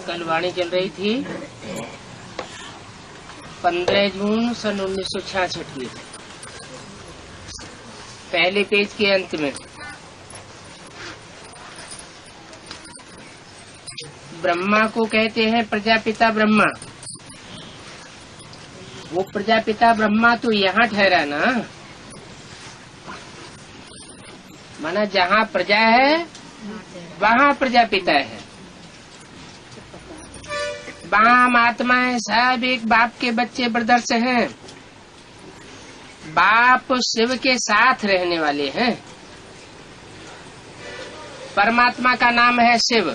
कल वाणी चल रही थी 15 जून सन 1966 की, पहले पेज के अंत में ब्रह्मा को कहते हैं प्रजापिता ब्रह्मा। वो प्रजापिता ब्रह्मा तो यहाँ ठहरा ना, माना जहाँ प्रजा है वहाँ प्रजापिता है। बाम आत्माएं सब एक बाप के बच्चे ब्रदर्स हैं। बाप शिव के साथ रहने वाले हैं। परमात्मा का नाम है शिव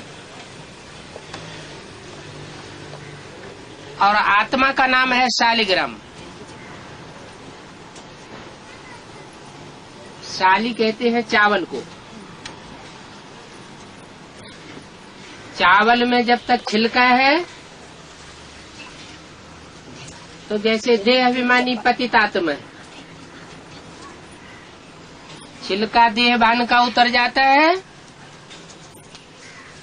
और आत्मा का नाम है शालिग्राम। शाली कहते हैं चावल को। चावल में जब तक छिलका है तो जैसे देह अभिमानी पतितात्मा है, छिलका देह भान का उतर जाता है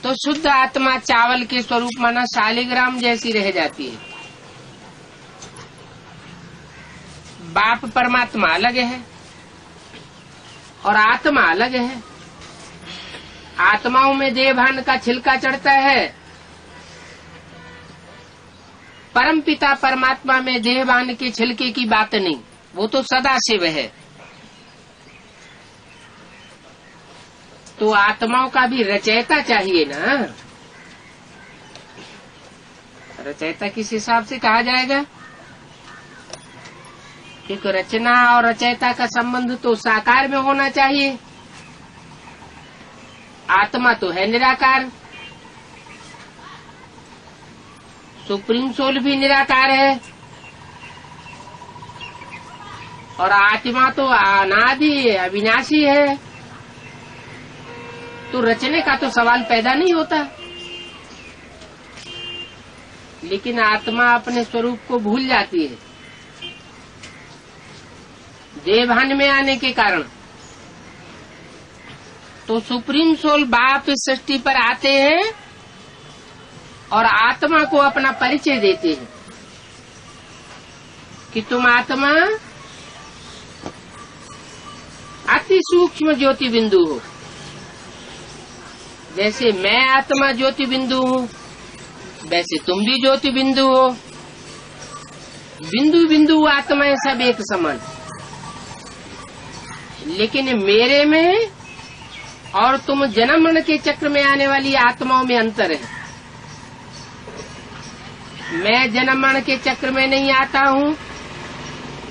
तो शुद्ध आत्मा चावल के स्वरूप माना शालिग्राम जैसी रह जाती है। बाप परमात्मा अलग है और आत्मा अलग है। आत्माओं में देह भान का छिलका चढ़ता है, परम पिता परमात्मा में देह भान के छिलके की बात नहीं, वो तो सदा शिव है। तो आत्माओं का भी रचयिता चाहिए ना। रचयिता किस हिसाब से कहा जाएगा? क्योंकि रचना और रचयिता का संबंध तो साकार में होना चाहिए। आत्मा तो है निराकार, सुप्रीम सोल भी निराकार है और आत्मा तो अनादि अविनाशी है। तो रचने का तो सवाल पैदा नहीं होता। लेकिन आत्मा अपने स्वरूप को भूल जाती है देवभान में आने के कारण। तो सुप्रीम सोल बाप इस सृष्टि पर आते हैं और आत्मा को अपना परिचय देते हैं कि तुम आत्मा अति सूक्ष्म ज्योति बिंदु हो। जैसे मैं आत्मा ज्योति बिंदु हूँ वैसे तुम भी ज्योति बिंदु हो। बिंदु बिंदु आत्माएं सब एक समान, लेकिन मेरे में और तुम जन्म मरण के चक्र में आने वाली आत्माओं में अंतर है। मैं जन्म मरण के चक्र में नहीं आता हूँ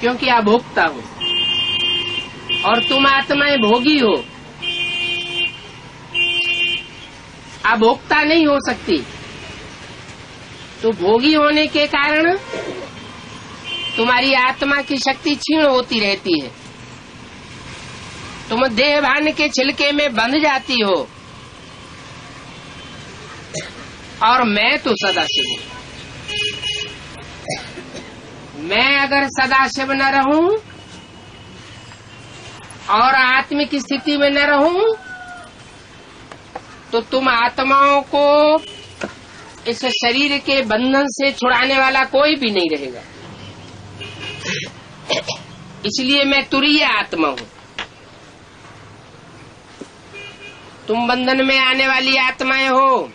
क्योंकि अभोक्ता हूँ और तुम आत्माएं भोगी हो। अभोक्ता नहीं हो सकती, तो भोगी होने के कारण तुम्हारी आत्मा की शक्ति क्षीण होती रहती है। तुम देह भान के छिलके में बंध जाती हो और मैं तो सदाशिव हूँ। मैं अगर सदाशिव न रहूं और आत्मिक स्थिति में न रहूं तो तुम आत्माओं को इस शरीर के बंधन से छुड़ाने वाला कोई भी नहीं रहेगा। इसलिए मैं तुरीय आत्मा हूँ। तुम बंधन में आने वाली आत्माएं हो,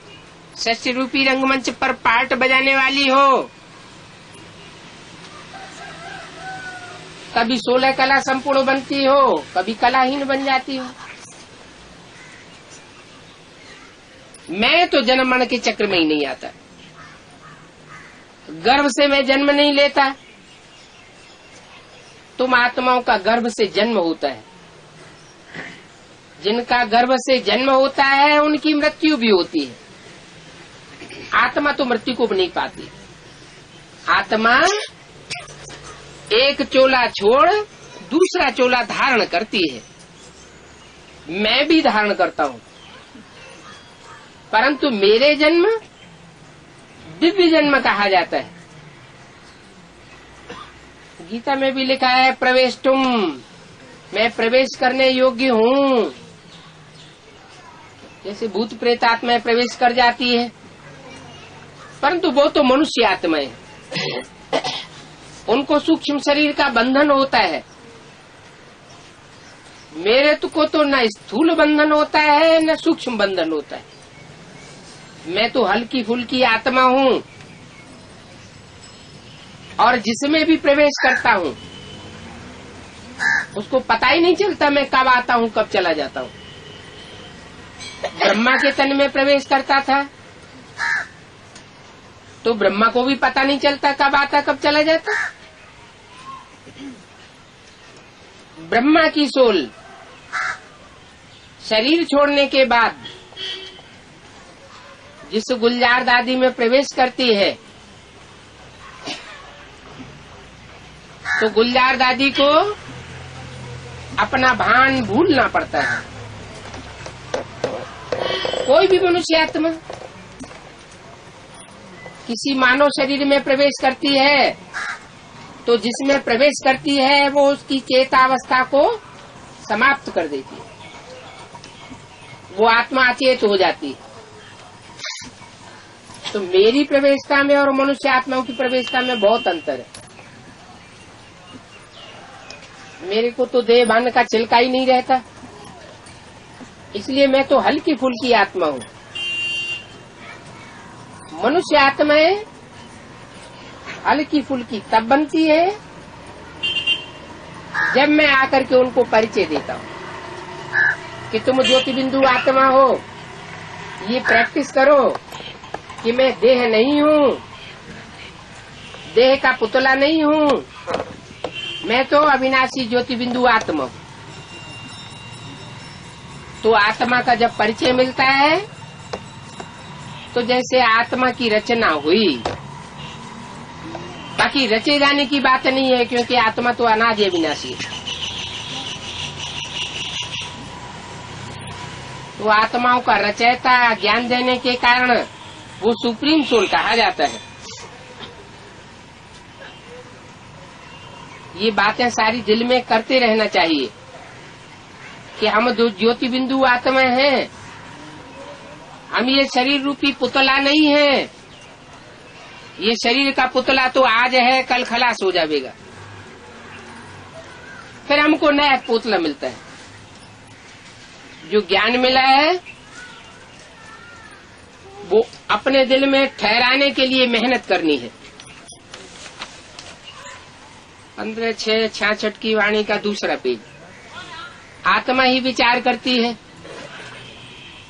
सृष्टि रूपी रंगमंच पर पार्ट बजाने वाली हो। कभी 16 कला संपूर्ण बनती हो, कभी कलाहीन बन जाती हो। मैं तो जन्म मरण के चक्र में ही नहीं आता। गर्भ से मैं जन्म नहीं लेता। तुम आत्माओं का गर्भ से जन्म होता है। जिनका गर्भ से जन्म होता है उनकी मृत्यु भी होती है। आत्मा तो मृत्यु को भी नहीं पाती। आत्मा एक चोला छोड़ दूसरा चोला धारण करती है। मैं भी धारण करता हूँ, परंतु मेरे जन्म दिव्य जन्म कहा जाता है। गीता में भी लिखा है प्रवेश तुम, मैं प्रवेश करने योग्य हूँ। जैसे भूत प्रेत आत्माएं प्रवेश कर जाती है परंतु वो तो मनुष्य आत्मा है, उनको सूक्ष्म शरीर का बंधन होता है। मेरे को तो न स्थूल बंधन होता है न सूक्ष्म बंधन होता है। मैं तो हल्की फुल्की आत्मा हूँ और जिसमें भी प्रवेश करता हूँ उसको पता ही नहीं चलता मैं कब आता हूँ कब चला जाता हूँ। ब्रह्मा के तन में प्रवेश करता था तो ब्रह्मा को भी पता नहीं चलता कब आता कब चला जाता। ब्रह्मा की सोल शरीर छोड़ने के बाद जिस गुलजार दादी में प्रवेश करती है तो गुलजार दादी को अपना भान भूलना पड़ता है। कोई भी मनुष्य आत्मा किसी मानव शरीर में प्रवेश करती है तो जिसमें प्रवेश करती है वो उसकी चेतावस्था को समाप्त कर देती है, वो आत्मा अचेत हो जाती है। तो मेरी प्रवेशता में और मनुष्य आत्माओं की प्रवेशता में बहुत अंतर है। मेरे को तो देह भान का छिलका ही नहीं रहता, इसलिए मैं तो हल्की फुल्की आत्मा हूँ। मनुष्य आत्माएं हल्की फुल्की तब बनती है जब मैं आकर के उनको परिचय देता हूँ कि तुम ज्योति बिंदु आत्मा हो, ये प्रैक्टिस करो कि मैं देह नहीं हूँ, देह का पुतला नहीं हूँ, मैं तो अविनाशी ज्योति बिंदु आत्मा। तो आत्मा का जब परिचय मिलता है तो जैसे आत्मा की रचना हुई, बाकी रचे जाने की बात नहीं है क्योंकि आत्मा तो अनादि अविनाशी है। तो आत्माओं का रचयिता ज्ञान देने के कारण वो सुप्रीम सोल कहा जाता है। ये बातें सारी दिल में करते रहना चाहिए कि हम दो ज्योति बिंदु आत्मा हैं, हम ये शरीर रूपी पुतला नहीं है। ये शरीर का पुतला तो आज है कल खलास हो जाएगा, फिर हमको नया पुतला मिलता है। जो ज्ञान मिला है वो अपने दिल में ठहराने के लिए मेहनत करनी है। 15/6/66 की वाणी का दूसरा पेज। आत्मा ही विचार करती है।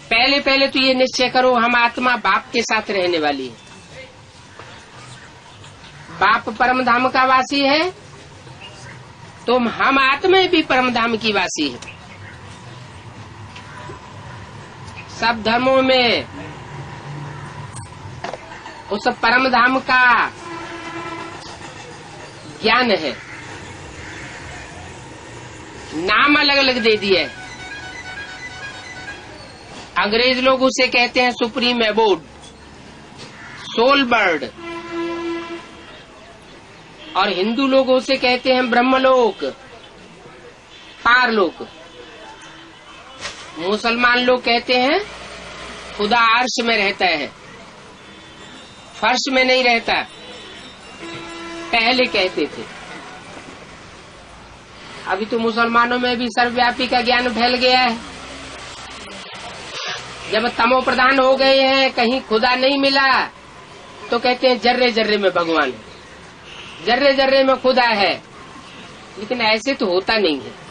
पहले पहले तो ये निश्चय करो हम आत्मा बाप के साथ रहने वाली है। बाप परम धाम का वासी है तो हम आत्मा भी परम धाम की वासी है। सब धर्मों में उस परम धाम का ज्ञान है, नाम अलग अलग दे दिया है। अंग्रेज लोग उसे कहते हैं सुप्रीम एबोर्ड, सोल बर्ड, और हिंदू लोग उसे कहते हैं ब्रह्मलोक, पारलोक। मुसलमान लोग कहते हैं खुदा अर्श में रहता है, फर्श में नहीं रहता, पहले कहते थे। अभी तो मुसलमानों में भी सर्वव्यापी का ज्ञान फैल गया है। जब तमो प्रधान हो गए हैं, कहीं खुदा नहीं मिला तो कहते हैं जर्रे जर्रे में भगवान है, जर्रे जर्रे में खुदा है। लेकिन ऐसे तो होता नहीं है।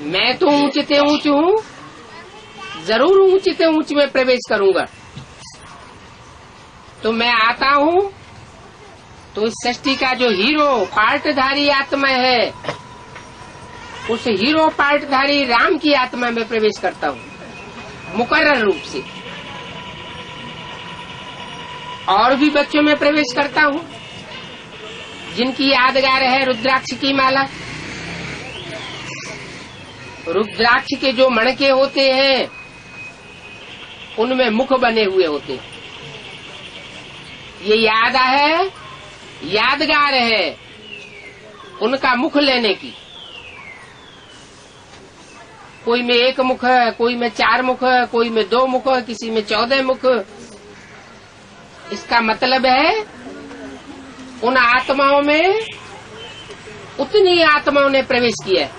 मैं तो ऊंचते ऊंच हूँ, जरूर ऊंचते ऊंच में प्रवेश करूंगा। तो मैं आता हूँ तो इस सृष्टि का जो हीरो पार्टधारी आत्मा है, उस हीरो पार्टधारी राम की आत्मा में प्रवेश करता हूँ मुकर्रर रूप से। और भी बच्चों में प्रवेश करता हूँ जिनकी यादगार है रुद्राक्ष की माला। रुद्राक्ष के जो मणके होते हैं उनमें मुख बने हुए होते हैं। ये याद है, यादगार है उनका मुख लेने की। कोई में 1 मुख है, कोई में 4 मुख है, कोई में 2 मुख है, किसी में 14 मुख। इसका मतलब है उन आत्माओं में उतनी आत्माओं ने प्रवेश किया है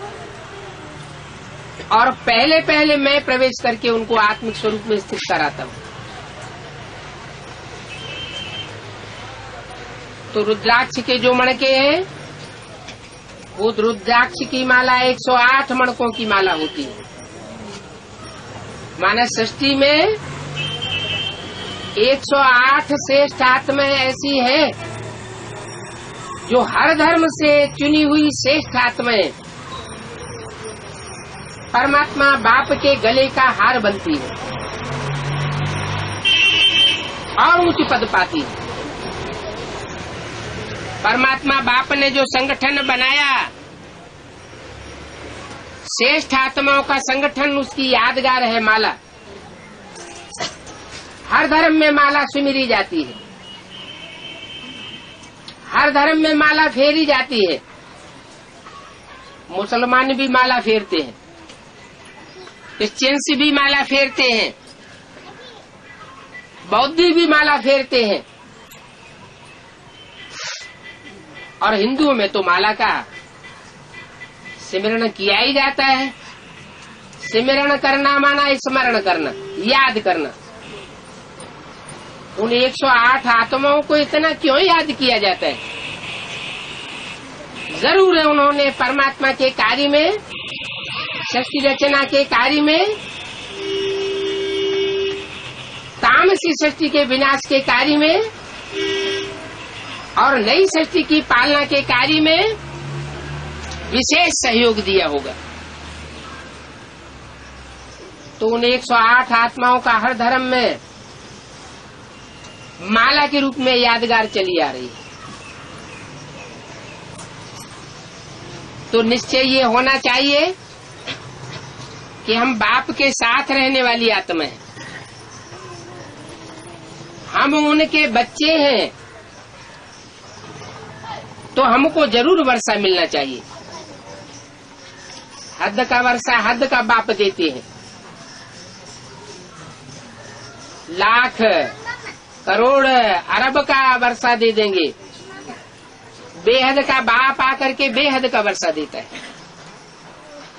और पहले पहले मैं प्रवेश करके उनको आत्मिक स्वरूप में स्थित कराता हूं। तो रुद्राक्ष के जो मणके हैं वो रुद्राक्ष की माला 108 मणकों की माला होती है। मानव सृष्टि में 108 श्रेष्ठ आत्माएं ऐसी हैं जो हर धर्म से चुनी हुई श्रेष्ठ आत्माएं परमात्मा बाप के गले का हार बनती है और उच्च पद पाती है। परमात्मा बाप ने जो संगठन बनाया, श्रेष्ठ आत्माओं का संगठन, उसकी यादगार है माला। हर धर्म में माला सुमिरी जाती है, हर धर्म में माला फेरी जाती है। मुसलमान भी माला फेरते हैं, क्रिश्चियंस भी माला फेरते हैं, बौद्धी भी माला फेरते हैं और हिंदुओं में तो माला का सिमरण किया ही जाता है। सिमरण करना माना स्मरण करना, याद करना। उन 108 आत्माओं को इतना क्यों याद किया जाता है? जरूर है उन्होंने परमात्मा के कार्य में, सृष्टि रचना के कार्य में, तामसी सृष्टि के विनाश के कार्य में और नई सृष्टि की पालना के कार्य में विशेष सहयोग दिया होगा। तो उन 108 आत्माओं का हर धर्म में माला के रूप में यादगार चली आ रही है। तो निश्चय ये होना चाहिए कि हम बाप के साथ रहने वाली आत्मा है, हम उनके बच्चे हैं, तो हमको जरूर वर्षा मिलना चाहिए। हद का वर्षा हद का बाप देते हैं। लाख करोड़ अरब का वर्षा दे देंगे, बेहद का बाप आकर के बेहद का वर्षा देता है।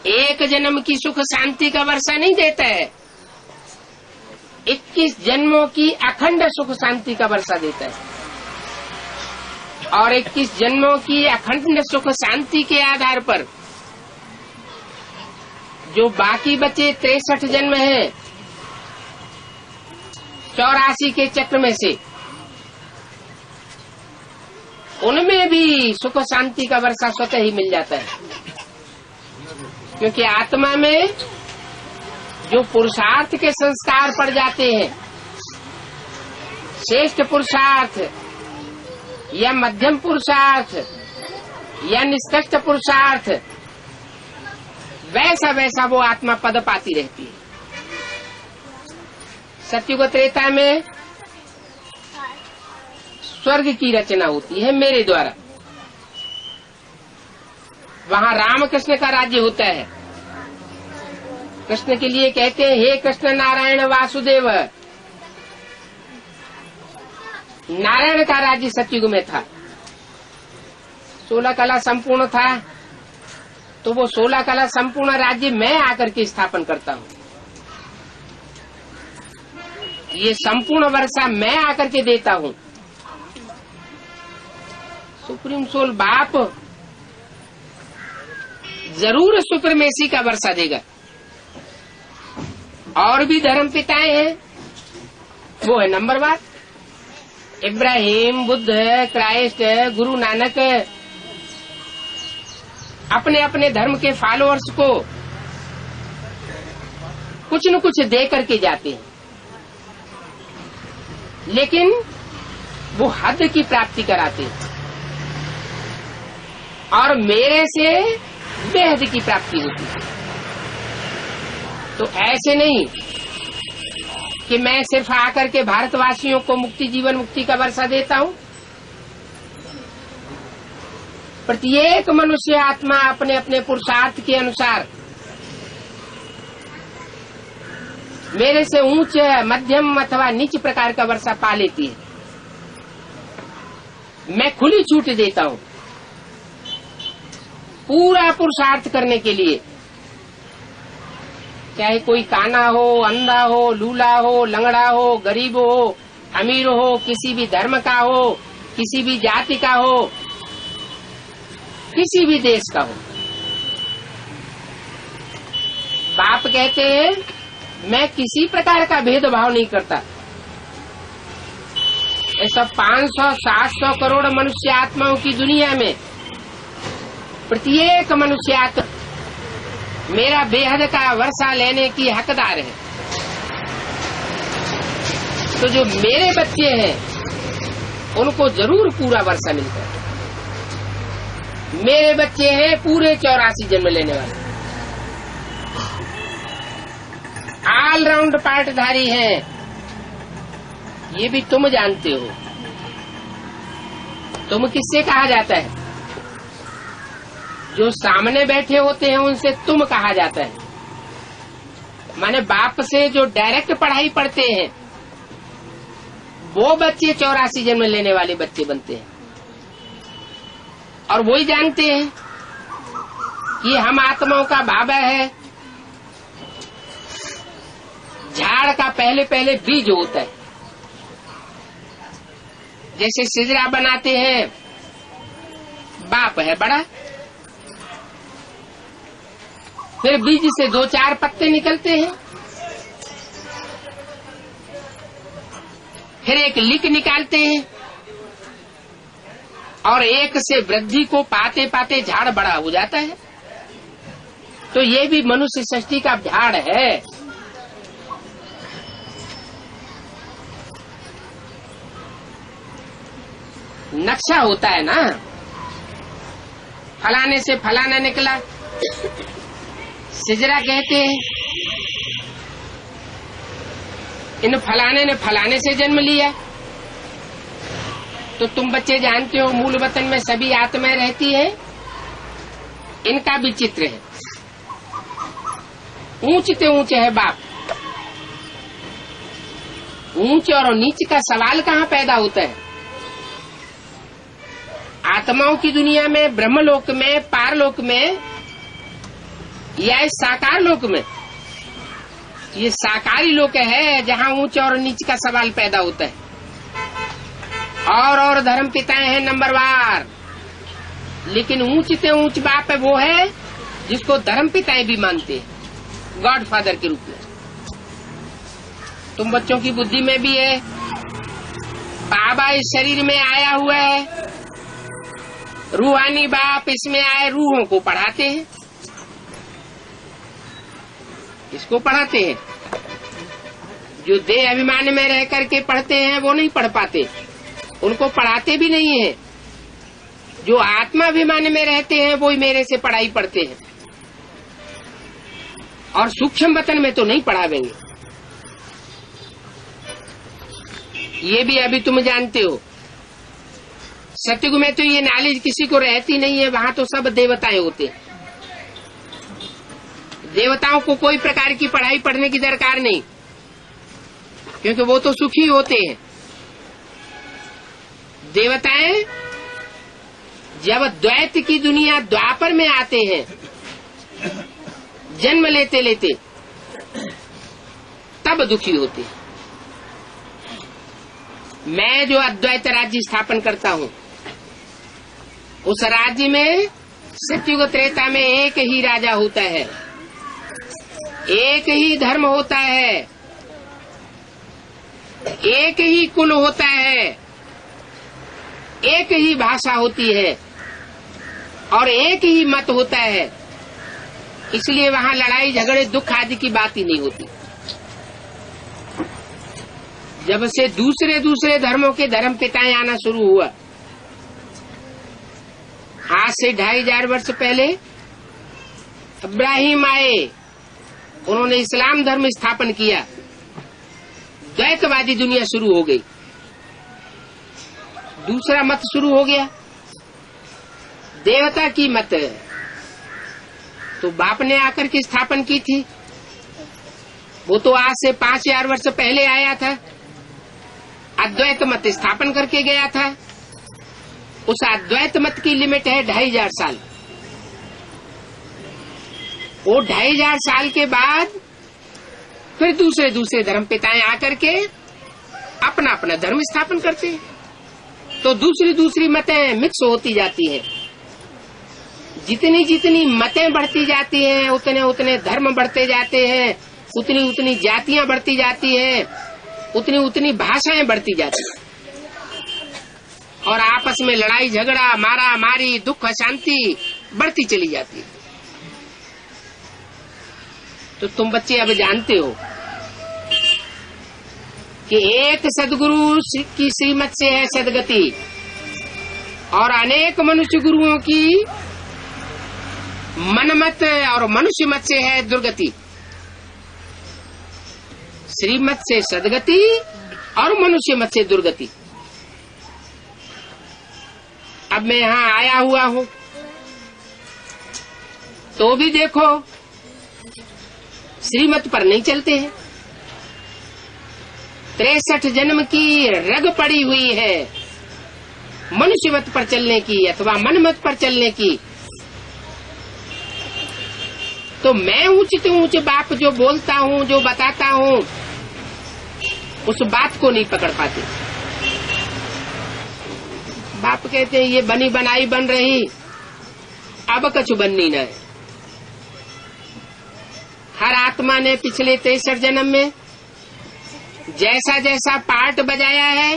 एक जन्म की सुख शांति का वर्षा नहीं देता है, 21 जन्मों की अखंड सुख शांति का वर्षा देता है। और 21 जन्मों की अखंड सुख शांति के आधार पर जो बाकी बचे 63 जन्म हैं 84 के चक्र में से, उनमें भी सुख शांति का वर्षा स्वतः ही मिल जाता है। क्योंकि आत्मा में जो पुरुषार्थ के संस्कार पड़ जाते हैं, श्रेष्ठ पुरुषार्थ या मध्यम पुरुषार्थ या निष्कृष्ट पुरुषार्थ, वैसा वैसा वो आत्मा पद पाती रहती है। सत्युग त्रेता में स्वर्ग की रचना होती है मेरे द्वारा, वहाँ रामकृष्ण का राज्य होता है। कृष्ण के लिए कहते हैं, हे कृष्ण नारायण वासुदेव। नारायण का राज्य सतयुग में था, 16 कला संपूर्ण था, तो वो 16 कला संपूर्ण राज्य मैं आकर के स्थापन करता हूँ। ये संपूर्ण वर्षा मैं आकर के देता हूँ। सुप्रीम सोल बाप जरूर सुप्रमेसी का वर्षा देगा। और भी धर्म पिताएं हैं, वो है नंबरवार, इब्राहिम, बुद्ध, क्राइस्ट, गुरु नानक अपने अपने धर्म के फॉलोअर्स को कुछ न कुछ दे करके जाते हैं, लेकिन वो हद की प्राप्ति कराते हैं और मेरे से बेहद की प्राप्ति होती है। तो ऐसे नहीं कि मैं सिर्फ आकर के भारतवासियों को मुक्ति, जीवन मुक्ति का वर्षा देता हूँ। प्रत्येक मनुष्य आत्मा अपने अपने पुरुषार्थ के अनुसार मेरे से ऊंच, मध्यम अथवा नीच प्रकार का वर्षा पा लेती है। मैं खुली छूट देता हूं पूरा पुरुषार्थ करने के लिए। चाहे कोई काना हो, अंधा हो, लूला हो, लंगड़ा हो, गरीब हो, अमीर हो, किसी भी धर्म का हो, किसी भी जाति का हो, किसी भी देश का हो। बाप कहते हैं मैं किसी प्रकार का भेदभाव नहीं करता। ऐसा 500-700 करोड़ मनुष्य आत्माओं की दुनिया में प्रत्येक मनुष्य आत्मा मेरा बेहद का वर्षा लेने की हकदार है। तो जो मेरे बच्चे हैं उनको जरूर पूरा वर्षा मिलता है। मेरे बच्चे हैं पूरे 84 जन्म लेने वाले, ऑलराउंड पार्टधारी हैं। ये भी तुम जानते हो। तुम किससे कहा जाता है? जो सामने बैठे होते हैं उनसे तुम कहा जाता है। माने बाप से जो डायरेक्ट पढ़ाई पढ़ते हैं वो बच्चे 84 जन्म लेने वाले बच्चे बनते हैं। और वही जानते हैं कि हम आत्माओं का बाबा है। झाड़ का पहले पहले बीज होता है। जैसे सिजरा बनाते हैं, बाप है बड़ा, फिर बीज से 2-4 पत्ते निकलते हैं, फिर एक लिक निकालते हैं, और एक से वृद्धि को पाते पाते झाड़ बड़ा हो जाता है। तो ये भी मनुष्य सृष्टि का झाड़ है। नक्शा होता है ना, फलाने से फलाना निकला, सिजरा कहते हैं। इन फलाने ने फलाने से जन्म लिया। तो तुम बच्चे जानते हो मूल वतन में सभी आत्माएं रहती है। इनका भी चित्र है। ऊंचते ऊंचे है बाप। ऊंचे और नीच का सवाल कहाँ पैदा होता है? आत्माओं की दुनिया में, ब्रह्मलोक में, पारलोक में या इस साकार लोक में? ये साकारी लोक है जहाँ ऊंच और नीच का सवाल पैदा होता है। और धर्म पिताएं हैं नंबरवार, लेकिन ऊंचते ऊंच बाप है वो है जिसको धर्म पिताएं भी मानते हैं, गॉड फादर के रूप में। तुम बच्चों की बुद्धि में भी है। बाबा इस शरीर में आया हुआ है, रूहानी बाप इसमें आए रूहों को पढ़ाते हैं। इसको पढ़ाते हैं। जो देह अभिमान में रह करके पढ़ते हैं वो नहीं पढ़ पाते, उनको पढ़ाते भी नहीं है। जो आत्मा अभिमान में रहते हैं वो ही मेरे से पढ़ाई पढ़ते हैं। और सूक्ष्म वतन में तो नहीं पढ़ावेंगे। ये भी अभी तुम जानते हो। सत्युग में तो ये नॉलेज किसी को रहती नहीं है। वहां तो सब देवताएं होते हैं। देवताओं को कोई प्रकार की पढ़ाई पढ़ने की दरकार नहीं, क्योंकि वो तो सुखी होते हैं। देवताएं जब द्वैत की दुनिया द्वापर में आते हैं, जन्म लेते लेते, तब दुखी होते हैं। मैं जो अद्वैत राज्य स्थापन करता हूं, उस राज्य में सत्युग त्रेता में एक ही राजा होता है, एक ही धर्म होता है, एक ही कुल होता है, एक ही भाषा होती है और एक ही मत होता है। इसलिए वहां लड़ाई झगड़े दुख आदि की बात ही नहीं होती। जब से दूसरे दूसरे धर्मों के धर्म पिताएं आना शुरू हुआ, आज से 2500 वर्ष पहले इब्राहिम आए, उन्होंने इस्लाम धर्म स्थापन किया, द्वैतवादी दुनिया शुरू हो गई, दूसरा मत शुरू हो गया, देवता की मत। तो बाप ने आकर के स्थापन की थी, वो तो आज से 5000 वर्ष पहले आया था, अद्वैत मत स्थापन करके गया था। उस अद्वैत मत की लिमिट है 2500 साल। वो 2500 साल के बाद फिर दूसरे धर्म पिताएं आकर के अपना अपना धर्म स्थापन करते हैं। तो दूसरी मतें मिक्स होती जाती हैं। जितनी मतें बढ़ती जाती हैं उतने धर्म बढ़ते जाते हैं, उतनी जातियां बढ़ती जाती हैं, उतनी भाषाएं बढ़ती जाती हैं, और आपस में लड़ाई झगड़ा मारा मारी दुख अशांति बढ़ती चली जाती है। तो तुम बच्चे अब जानते हो कि एक सदगुरु की श्रीमत से है सदगति और अनेक मनुष्य गुरुओं की मनमत और मनुष्य मत से है दुर्गति। श्रीमत से सदगति और मनुष्य मत से दुर्गति। अब मैं यहाँ आया हुआ हूँ तो भी देखो श्रीमत पर नहीं चलते हैं। 63 जन्म की रग पड़ी हुई है मनुष्य मत पर चलने की अथवा मन मत पर चलने की। तो मैं ऊंचे बाप जो बोलता हूँ जो बताता हूँ उस बात को नहीं पकड़ पाते। बाप कहते हैं ये बनी बनाई बन रही, अब कछु बननी न है। हर आत्मा ने पिछले 63 जन्म में जैसा जैसा पार्ट बजाया है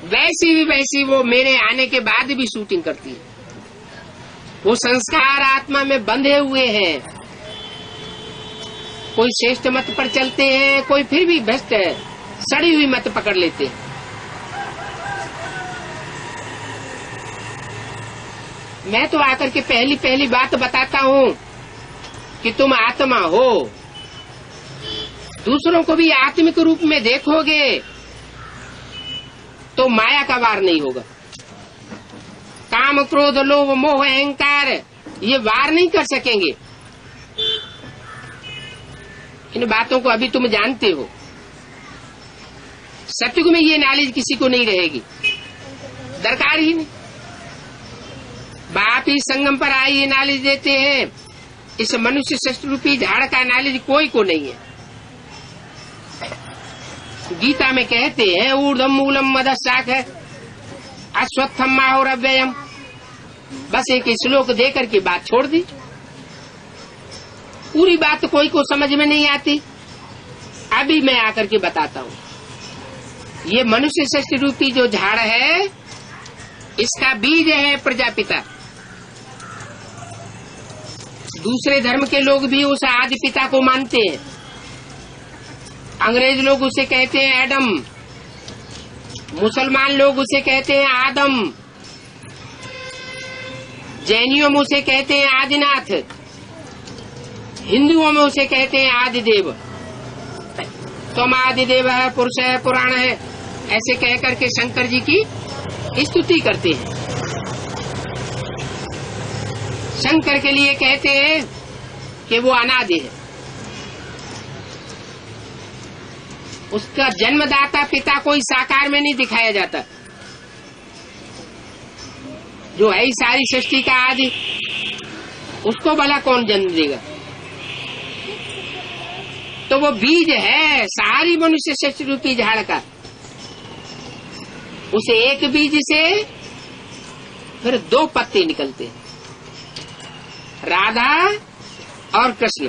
वैसी वो मेरे आने के बाद भी शूटिंग करती है। वो संस्कार आत्मा में बंधे हुए हैं। कोई श्रेष्ठ मत पर चलते हैं, कोई फिर भी भ्रष्ट है, सड़ी हुई मत पकड़ लेते हैं। मैं तो आकर के पहली बात बताता हूँ कि तुम आत्मा हो, दूसरों को भी आत्मिक रूप में देखोगे तो माया का वार नहीं होगा। काम क्रोध लोभ मोह अहंकार ये वार नहीं कर सकेंगे। इन बातों को अभी तुम जानते हो। सतयुग में ये नॉलेज किसी को नहीं रहेगी, दरकार ही नहीं। बाप ही संगम पर आए ये नॉलेज देते हैं। इस मनुष्य शस्त्र रूपी झाड़ का नॉलेज कोई को नहीं है। गीता में कहते हैं ऊर्ध्वम मूलम मदः शाखः अश्वत्थम आहोरव्ययम्। बस एक श्लोक देकर के बात छोड़ दी। पूरी बात कोई को समझ में नहीं आती। अभी मैं आकर के बताता हूँ। ये मनुष्य शस्त्र रूपी जो झाड़ है इसका बीज है प्रजापिता। दूसरे धर्म के लोग भी उस आदि पिता को मानते हैं। अंग्रेज लोग उसे कहते हैं एडम, मुसलमान लोग उसे कहते हैं आदम, जैनियों में उसे कहते हैं आदिनाथ, हिंदुओं में उसे कहते हैं आदिदेव। तुम आदिदेव है, पुरुष है, पुराण है, ऐसे कह करके शंकर जी की स्तुति करते हैं। शंकर के लिए कहते हैं कि वो अनादि है। उसका जन्मदाता पिता कोई साकार में नहीं दिखाया जाता। जो है ही सारी सृष्टि का आदि, उसको भला कौन जन्म देगा। तो वो बीज है सारी मनुष्य सृष्टि रूपी झाड़ का। उसे एक बीज से फिर 2 पत्ते निकलते हैं, राधा और कृष्ण।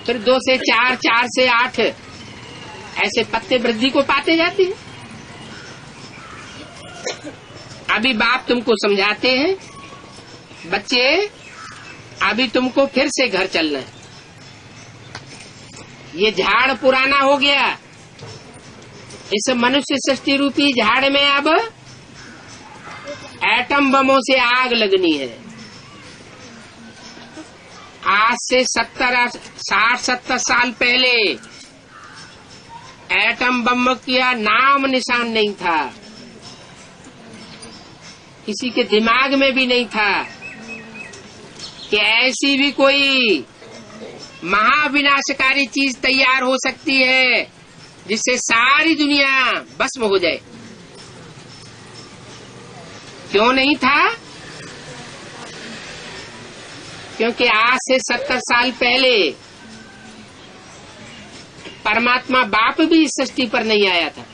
फिर 2 से 4, 4 से 8 ऐसे पत्ते वृद्धि को पाते जाते हैं। अभी बाप तुमको समझाते हैं, बच्चे अभी तुमको फिर से घर चलना है। ये झाड़ पुराना हो गया। इस मनुष्य सृष्टि रूपी झाड़ में अब एटम बमों से आग लगनी है। आज से 60-70 साल पहले एटम बम का नाम निशान नहीं था, किसी के दिमाग में भी नहीं था कि ऐसी भी कोई महाविनाशकारी चीज तैयार हो सकती है जिससे सारी दुनिया भस्म हो जाए। क्यों नहीं था? क्योंकि आज से 70 साल पहले परमात्मा बाप भी इस सृष्टि पर नहीं आया था।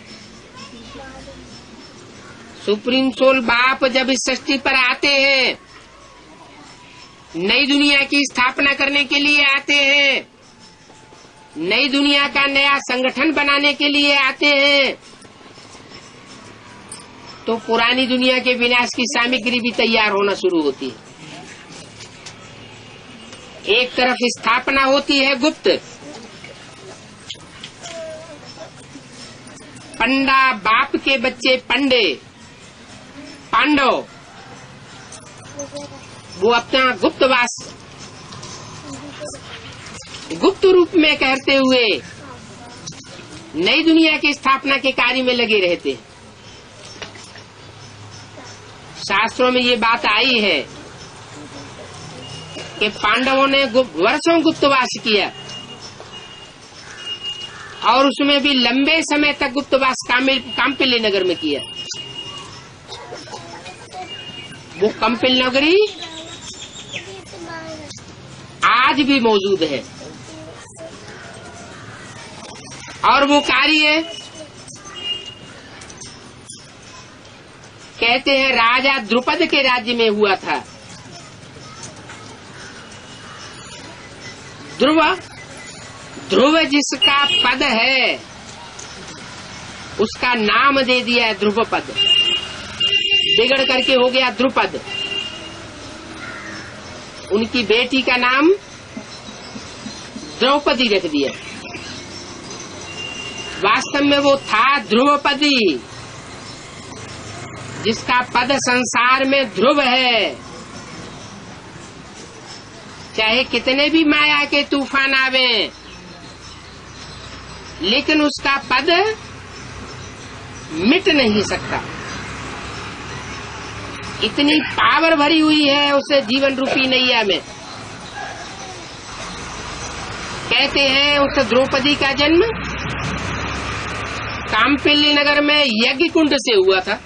सुप्रीम सोल बाप जब इस सृष्टि पर आते हैं, नई दुनिया की स्थापना करने के लिए आते हैं, नई दुनिया का नया संगठन बनाने के लिए आते हैं, तो पुरानी दुनिया के विनाश की सामग्री भी तैयार होना शुरू होती है। एक तरफ स्थापना होती है गुप्त, पंडा बाप के बच्चे पंडे पांडव वो अपना गुप्तवास गुप्त रूप में करते हुए नई दुनिया की स्थापना के कार्य में लगे रहते हैं। शास्त्रों में ये बात आई है कि पांडवों ने वर्षों गुप्तवास किया और उसमें भी लंबे समय तक गुप्तवास काम्पिल्य नगर में किया। वो काम्पिल्य नगरी आज भी मौजूद है और वो कार्य कहते हैं राजा द्रुपद के राज्य में हुआ था। ध्रुव जिसका पद है उसका नाम दे दिया है ध्रुव पद, बिगड़ करके हो गया द्रुपद। उनकी बेटी का नाम द्रौपदी रख दिया। वास्तव में वो था ध्रुवपदी, जिसका पद संसार में ध्रुव है। चाहे कितने भी माया के तूफान आवे, लेकिन उसका पद मिट नहीं सकता। इतनी पावर भरी हुई है उस जीवन रूपी नैया में। कहते हैं उस द्रौपदी का जन्म काम्पिल्य नगर में यज्ञ कुंड से हुआ था।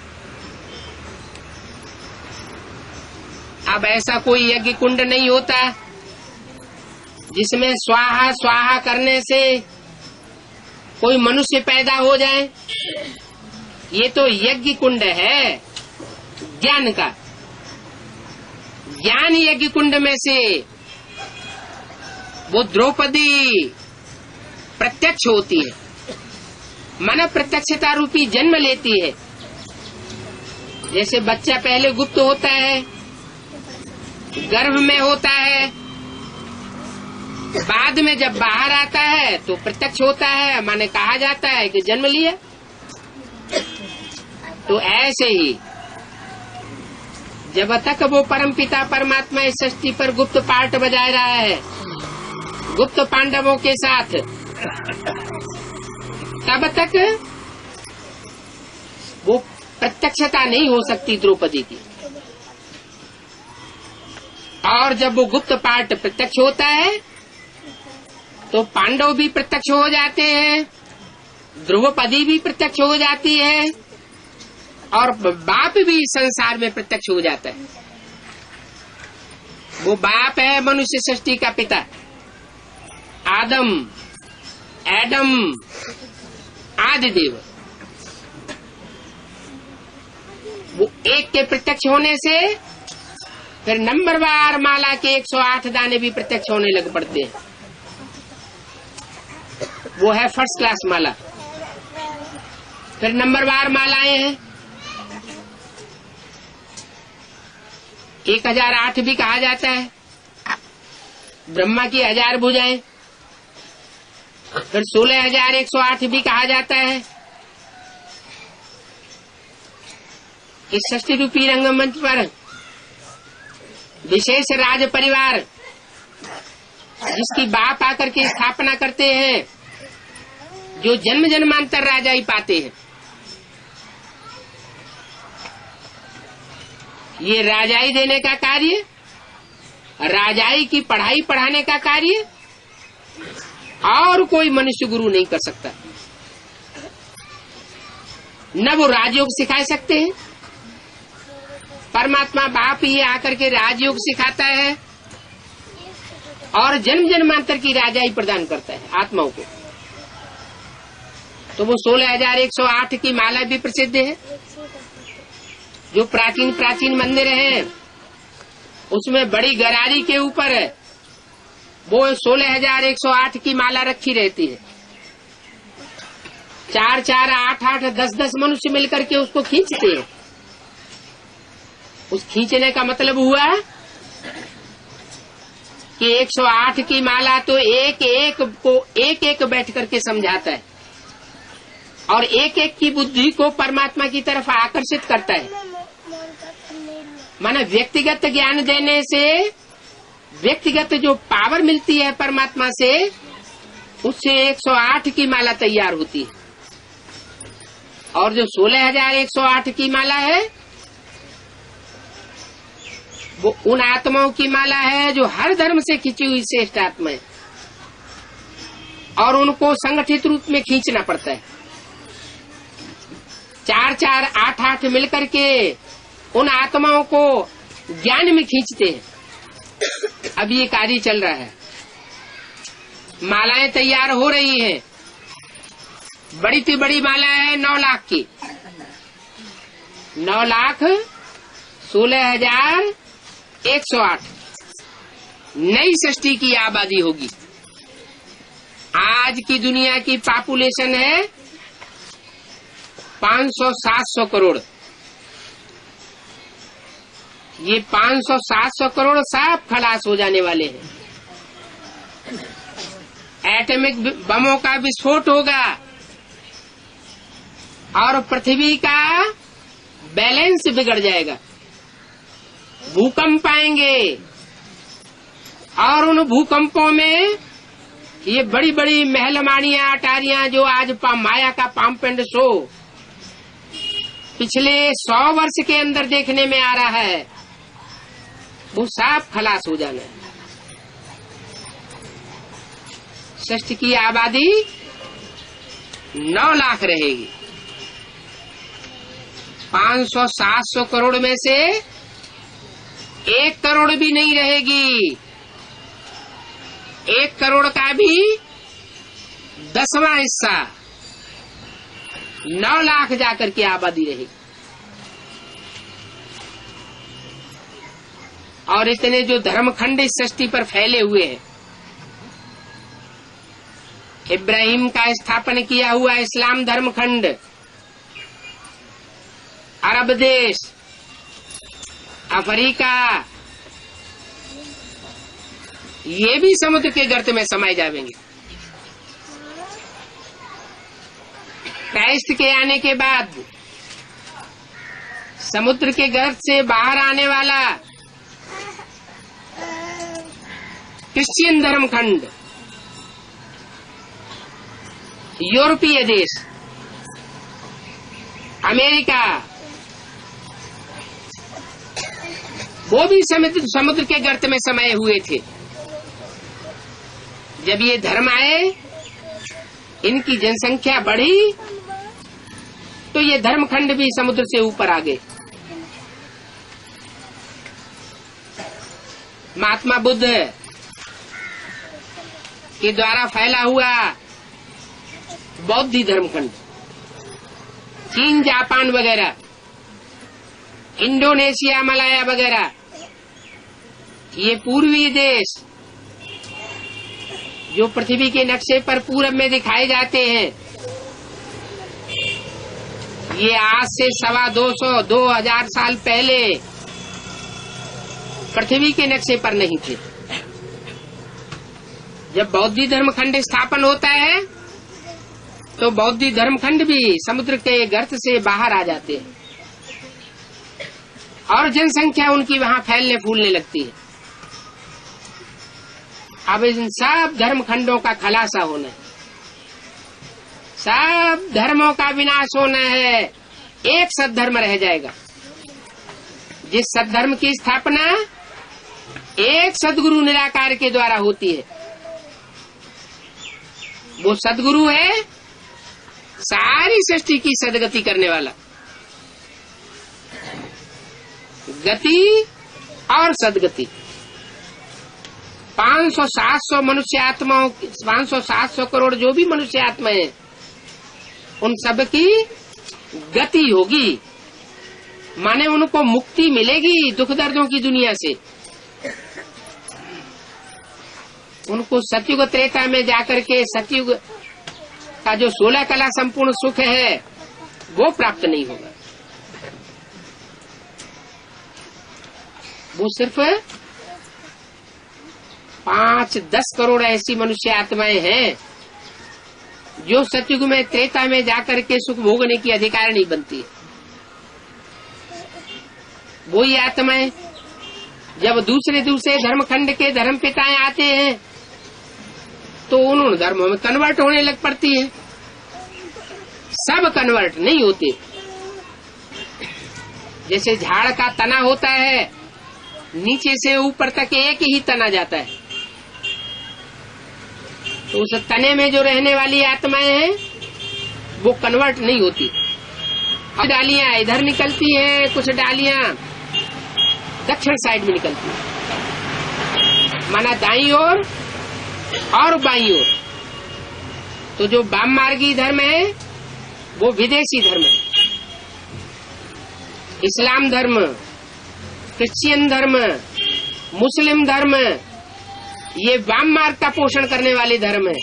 अब ऐसा कोई यज्ञ कुंड नहीं होता जिसमें स्वाहा स्वाहा करने से कोई मनुष्य पैदा हो जाए। ये तो यज्ञ कुंड है ज्ञान का। ज्ञान यज्ञ कुंड में से वो द्रौपदी प्रत्यक्ष होती है, मन प्रत्यक्षता रूपी जन्म लेती है। जैसे बच्चा पहले गुप्त होता है, गर्भ में होता है, बाद में जब बाहर आता है तो प्रत्यक्ष होता है, माने कहा जाता है कि जन्म लिया। तो ऐसे ही जब तक वो परमपिता परमात्मा इस सृष्टि पर गुप्त पार्ट बजा रहा है गुप्त पांडवों के साथ, तब तक वो प्रत्यक्षता नहीं हो सकती द्रौपदी की। और जब वो गुप्त पार्ट प्रत्यक्ष होता है तो पांडव भी प्रत्यक्ष हो जाते हैं, द्रौपदी भी प्रत्यक्ष हो जाती है और बाप भी संसार में प्रत्यक्ष हो जाता है। वो बाप है मनुष्य सृष्टि का पिता, एडम आदिदेव। वो एक के प्रत्यक्ष होने से फिर नंबरवार माला के 108 दाने भी प्रत्यक्ष होने लग पड़ते हैं। वो है फर्स्ट क्लास माला। फिर नंबरवार मालाएं हैं, 1008 भी कहा जाता है। ब्रह्मा की 1000 भुजाएं, फिर 16108 भी कहा जाता है। इस सृष्टि रूपी रंगमंच पर विशेष राज परिवार जिसकी बाप आकर के स्थापना करते हैं, जो जन्म जन्मांतर राजाई पाते हैं। ये राजाई देने का कार्य, राजाई की पढ़ाई पढ़ाने का कार्य और कोई मनुष्य गुरु नहीं कर सकता। न वो राजयोग सिखा सकते हैं, परमात्मा बाप ही आकर के राजयोग सिखाता है और जन्म जन्मांतर की राजाई प्रदान करता है आत्माओं को। तो वो 16,108 की माला भी प्रसिद्ध है। जो प्राचीन प्राचीन मंदिर हैं उसमें बड़ी गरारी के ऊपर है वो 16,108 की माला रखी रहती है। 4 4 8 8 10 10 मनुष्य मिलकर के उसको खींचते हैं। उस खींचने का मतलब हुआ कि 108 की माला तो एक एक को एक एक बैठ करके समझाता है और एक एक की बुद्धि को परमात्मा की तरफ आकर्षित करता है। माना व्यक्तिगत ज्ञान देने से व्यक्तिगत जो पावर मिलती है परमात्मा से, उससे 108 की माला तैयार होती है। और जो 16,108 की माला है वो उन आत्माओं की माला है जो हर धर्म से खींची हुई श्रेष्ठ आत्मा है और उनको संगठित रूप में खींचना पड़ता है। 4 4 8 8 मिलकर के उन आत्माओं को ज्ञान में खींचते हैं। अब ये कार्य चल रहा है, मालाएं तैयार हो रही हैं। बड़ी से बड़ी माला है 9 लाख की, 9,16,108 नई सृष्टि की आबादी होगी। आज की दुनिया की पॉपुलेशन है 500-700 करोड़। ये 500-700 करोड़ सब खलास हो जाने वाले हैं। एटॉमिक बमों का विस्फोट होगा और पृथ्वी का बैलेंस बिगड़ जाएगा। भूकंप आएंगे और उन भूकंपों में ये बड़ी बड़ी महलमानियां अटारियां जो आज माया का पंप एंड शो पिछले 100 वर्ष के अंदर देखने में आ रहा है, वो सब खलास हो जाना है। सृष्टि की आबादी 9 लाख रहेगी। 500-700 करोड़ में से 1 करोड़ भी नहीं रहेगी। 1 करोड़ का भी 10वां हिस्सा 9 लाख जाकर के आबादी रहेगी। और इतने जो धर्मखंड इस सृष्टि पर फैले हुए हैं, इब्राहिम का स्थापन किया हुआ इस्लाम धर्मखंड, अरब देश, अफ्रीका, ये भी समुद्र के गर्त में समाये जाएंगे। क्राइस्ट के आने के बाद समुद्र के गर्त से बाहर आने वाला क्रिश्चियन धर्मखंड, यूरोपीय देश, अमेरिका, वो भी समुद्र के गर्त में समाये हुए थे। जब ये धर्म आए, इनकी जनसंख्या बढ़ी, तो ये धर्मखंड भी समुद्र से ऊपर आ गए। महात्मा बुद्ध के द्वारा फैला हुआ बौद्धी धर्मखंड, चीन, जापान वगैरह, इंडोनेशिया, मलाया वगैरह, ये पूर्वी देश जो पृथ्वी के नक्शे पर पूरब में दिखाए जाते हैं, ये आज से 250-2000 साल पहले पृथ्वी के नक्शे पर नहीं थे। जब बौद्धी धर्मखंड स्थापन होता है तो बौद्धी धर्मखंड भी समुद्र के गर्त से बाहर आ जाते हैं और जनसंख्या उनकी वहां फैलने फूलने लगती है। अब इन सब धर्मखंडों का खलासा होना है, सब धर्मों का विनाश होना है, एक सद्धर्म रह जाएगा। जिस सद्धर्म की स्थापना एक सदगुरु निराकार के द्वारा होती है, वो सदगुरु है सारी सृष्टि की सदगति करने वाला। गति और सदगति। 500-700 मनुष्य आत्माओं, 500-700 करोड़ जो भी मनुष्य आत्मा है, उन सब की गति होगी, माने उनको मुक्ति मिलेगी दुख दर्दों की दुनिया से। उनको सतयुग त्रेता में जाकर के सतयुग का जो 16 कला संपूर्ण सुख है वो प्राप्त नहीं होगा। वो सिर्फ 5-10 करोड़ ऐसी मनुष्य आत्माएं हैं जो सतयुग में त्रेता में जाकर के सुख भोगने की अधिकार नहीं बनती। वही आत्माएं जब दूसरे धर्म खंड के धर्म पिताएं आते हैं तो उन धर्मों में कन्वर्ट होने लग पड़ती है। सब कन्वर्ट नहीं होते। जैसे झाड़ का तना होता है, नीचे से ऊपर तक एक ही तना जाता है, तो उस तने में जो रहने वाली आत्माएं हैं वो कन्वर्ट नहीं होती। और डालियां इधर निकलती हैं, कुछ डालियां दक्षिण साइड में निकलती है, माना दाईं ओर और बाईं ओर। तो जो वाम मार्गी धर्म है वो विदेशी धर्म है। इस्लाम धर्म, क्रिश्चियन धर्म, मुस्लिम धर्म, ये वाम मार्ग का पोषण करने वाले धर्म है,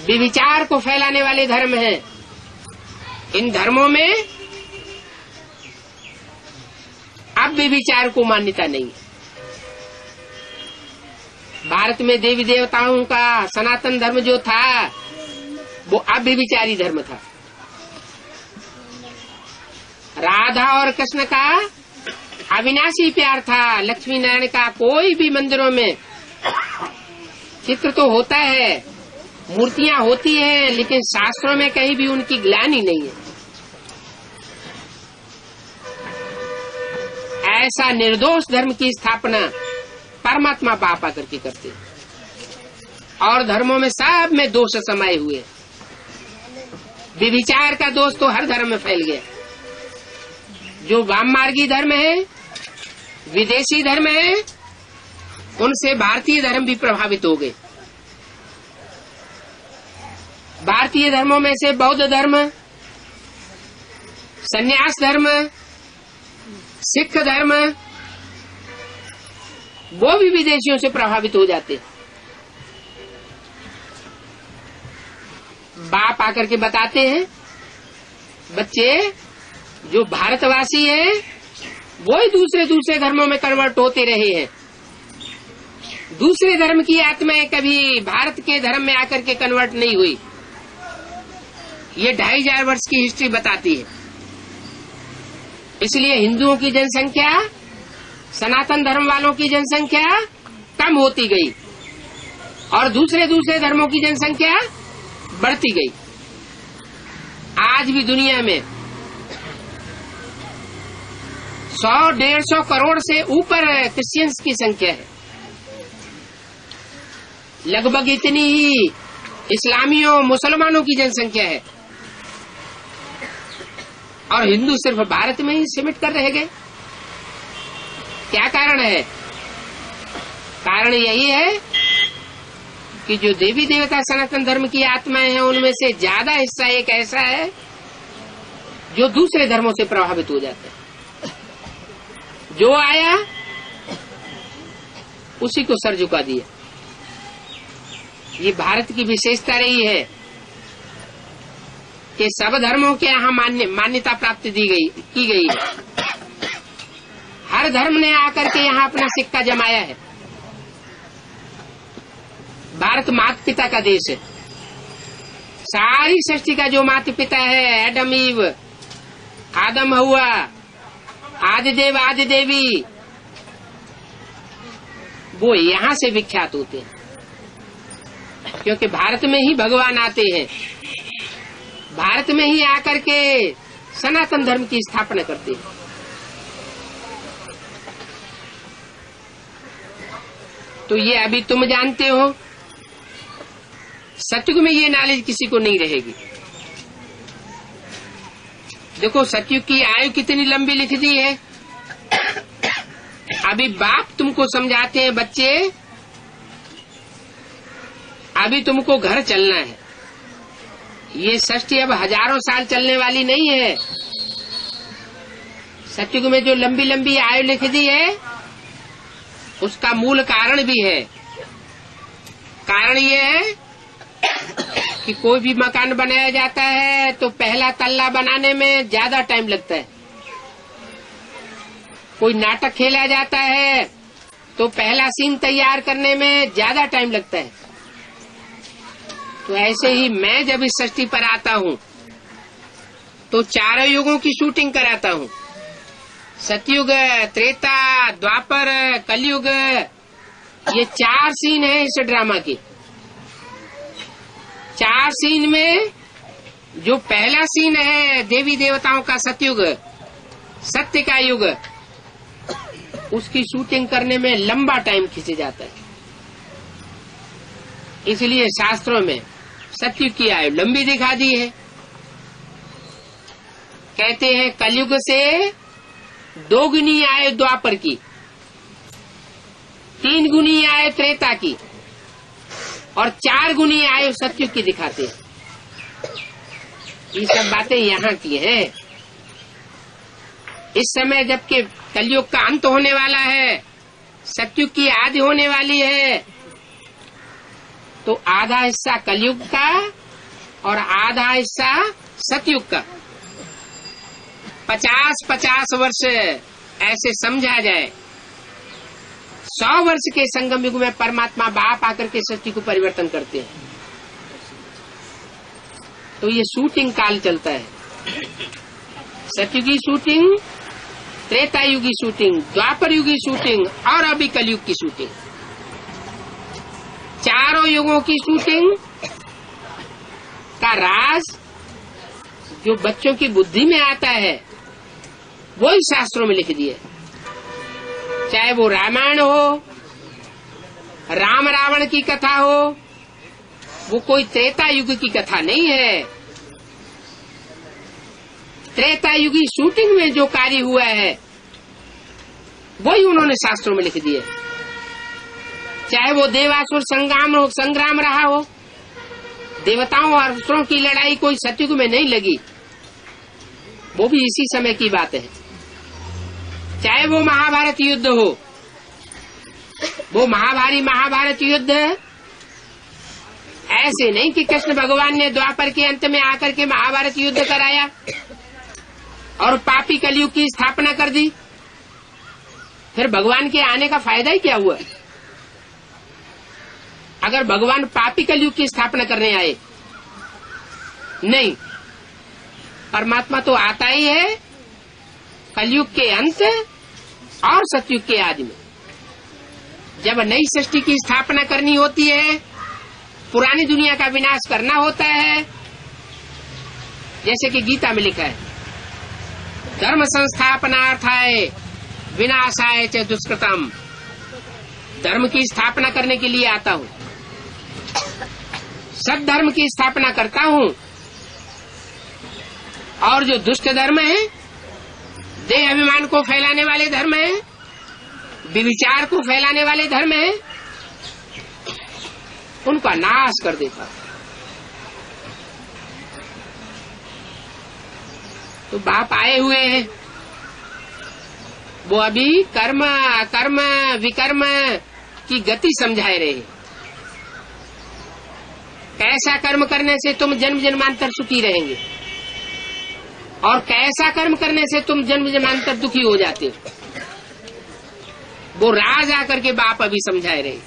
विविचार को फैलाने वाले धर्म है। इन धर्मों में अब विविचार को मान्यता नहीं है। भारत में देवी देवताओं का सनातन धर्म जो था वो अव्यभिचारी धर्म था। राधा और कृष्ण का अविनाशी प्यार था। लक्ष्मी नारायण का कोई भी मंदिरों में चित्र तो होता है, मूर्तियां होती हैं, लेकिन शास्त्रों में कहीं भी उनकी ग्लानि नहीं है। ऐसा निर्दोष धर्म की स्थापना परमात्मा बाप आकर के करते हैं। और धर्मों में सब में दोष समाये हुए। विविचार का दोष तो हर धर्म में फैल गया। जो वाममार्गी धर्म है, विदेशी धर्म है, उनसे भारतीय धर्म भी प्रभावित हो गए। भारतीय धर्मों में से बौद्ध धर्म, संन्यास धर्म, सिख धर्म, वो भी विदेशियों से प्रभावित हो जाते। बाप आकर के बताते हैं, बच्चे जो भारतवासी हैं वो ही दूसरे धर्मों में कन्वर्ट होते रहे हैं। दूसरे धर्म की आत्माएं कभी भारत के धर्म में आकर के कन्वर्ट नहीं हुई। ये 2500 वर्ष की हिस्ट्री बताती है। इसलिए हिंदुओं की जनसंख्या, सनातन धर्म वालों की जनसंख्या कम होती गई और दूसरे धर्मों की जनसंख्या बढ़ती गई। आज भी दुनिया में 100-150 करोड़ से ऊपर क्रिश्चियंस की संख्या है। लगभग इतनी ही इस्लामियों, मुसलमानों की जनसंख्या है। और हिंदू सिर्फ भारत में ही सिमट कर रह गए। क्या कारण है? कारण यही है कि जो देवी देवता सनातन धर्म की आत्माएं हैं, उनमें से ज्यादा हिस्सा एक ऐसा है जो दूसरे धर्मों से प्रभावित हो जाता है। जो आया उसी को सर झुका दिया। ये भारत की विशेषता रही है कि सब धर्मों के यहाँ मान्यता प्राप्त की गई है। हर धर्म ने आकर के यहाँ अपना सिक्का जमाया है। भारत माता पिता का देश है। सारी सृष्टि का जो माता पिता है, एडम ईव, आदम हवा, आदिदेव आदि देवी, वो यहाँ से विख्यात होते हैं। क्योंकि भारत में ही भगवान आते हैं, भारत में ही आकर के सनातन धर्म की स्थापना करते हैं। तो ये अभी तुम जानते हो, सतयुग में ये नॉलेज किसी को नहीं रहेगी। देखो सतयुग की आयु कितनी लंबी लिख दी है, अभी बाप तुमको समझाते हैं, बच्चे अभी तुमको घर चलना है। ये सृष्टि अब हजारों साल चलने वाली नहीं है। सतयुग में जो लंबी लंबी आयु लिख दी है उसका मूल कारण भी है। कारण ये है कि कोई भी मकान बनाया जाता है तो पहला तल्ला बनाने में ज्यादा टाइम लगता है। कोई नाटक खेला जाता है तो पहला सीन तैयार करने में ज्यादा टाइम लगता है। तो ऐसे ही मैं जब इस सृष्टि पर आता हूँ तो चारों युगों की शूटिंग कराता हूँ। सतयुग, त्रेता, द्वापर, कलयुग, ये 4 सीन है इस ड्रामा के। 4 सीन में जो पहला सीन है देवी देवताओं का सतयुग, सत्य का युग, उसकी शूटिंग करने में लंबा टाइम खींच जाता है। इसलिए शास्त्रों में सतयुग की आयु लंबी दिखा दी है। कहते हैं कलयुग से 2 गुनी आयु द्वापर की, 3 गुनी आयु त्रेता की और 4 गुनी आयु सतयुग की दिखाते हैं। ये सब बातें यहाँ की हैं। इस समय जबकि कलयुग का अंत होने वाला है, सतयुग की आदि होने वाली है, तो आधा हिस्सा कलयुग का और आधा हिस्सा सतयुग का 50-50 वर्ष ऐसे समझा जाए। 100 वर्ष के संगम युग में परमात्मा बाप आकर के सृष्टि को परिवर्तन करते हैं। तो ये शूटिंग काल चलता है। सतयुगी शूटिंग, त्रेता युगी शूटिंग, द्वापर युगी शूटिंग और अभी कलयुग की शूटिंग। चारों युगों की शूटिंग का राज जो बच्चों की बुद्धि में आता है वही शास्त्रों में लिख दिए। चाहे वो रामायण हो, राम रावण की कथा हो, वो कोई त्रेता युग की कथा नहीं है। त्रेता युगी शूटिंग में जो कार्य हुआ है वही उन्होंने शास्त्रों में लिख दिए। चाहे वो देवासुर संग्राम रहा हो, देवताओं और असुरों की लड़ाई कोई सतयुग में नहीं लगी, वो भी इसी समय की बात है। चाहे वो महाभारत युद्ध हो, वो महाभारत युद्ध ऐसे नहीं कि कृष्ण भगवान ने द्वापर के अंत में आकर के महाभारत युद्ध कराया और पापी कलयुग की स्थापना कर दी। फिर भगवान के आने का फायदा ही क्या हुआ अगर भगवान पापी कलयुग की स्थापना करने आए? नहीं, परमात्मा तो आता ही है कलयुग के अंत और सतयुग के आदि में। जब नई सृष्टि की स्थापना करनी होती है, पुरानी दुनिया का विनाश करना होता है, जैसे कि गीता में लिखा है, धर्म संस्थापनार्थाय विनाशाय च दुष्कृतम। धर्म की स्थापना करने के लिए आता हूँ, सब धर्म की स्थापना करता हूँ, और जो दुष्ट धर्म है, देह अभिमान को फैलाने वाले धर्म है, विविचार को फैलाने वाले धर्म है, उनका नाश कर देता। तो बाप आए हुए हैं, वो अभी कर्म अकर्म विकर्म की गति समझाए रहे। कैसा कर्म करने से तुम जन्म जन्मांतर सुखी रहेंगे और कैसा कर्म करने से तुम जन्म जन्मांतर दुखी हो जाते हो, वो राज आकर के बाप अभी समझाए रहे।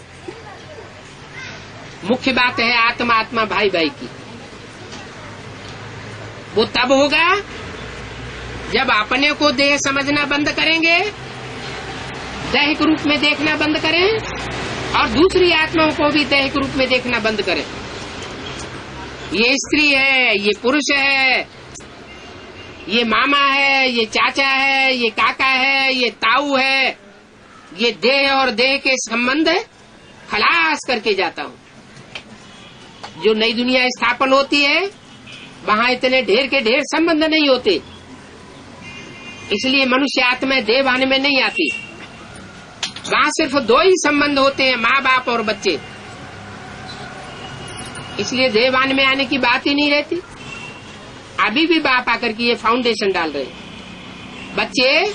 मुख्य बात है आत्मा आत्मा भाई भाई की। वो तब होगा जब अपने को देह समझना बंद करेंगे, दैहिक रूप में देखना बंद करें और दूसरी आत्माओं को भी दैहिक रूप में देखना बंद करें। ये स्त्री है, ये पुरुष है, ये मामा है, ये चाचा है, ये काका है, ये ताऊ है, ये देह और देह के संबंध खलास करके जाता हूँ। जो नई दुनिया स्थापन होती है वहाँ इतने ढेर के ढेर संबंध नहीं होते, इसलिए मनुष्य आत्मा देह भान में नहीं आती। वहां सिर्फ दो ही संबंध होते हैं, माँ बाप और बच्चे। इसलिए देवान में आने की बात ही नहीं रहती। अभी भी बाप आकर के ये फाउंडेशन डाल रहे हैं, बच्चे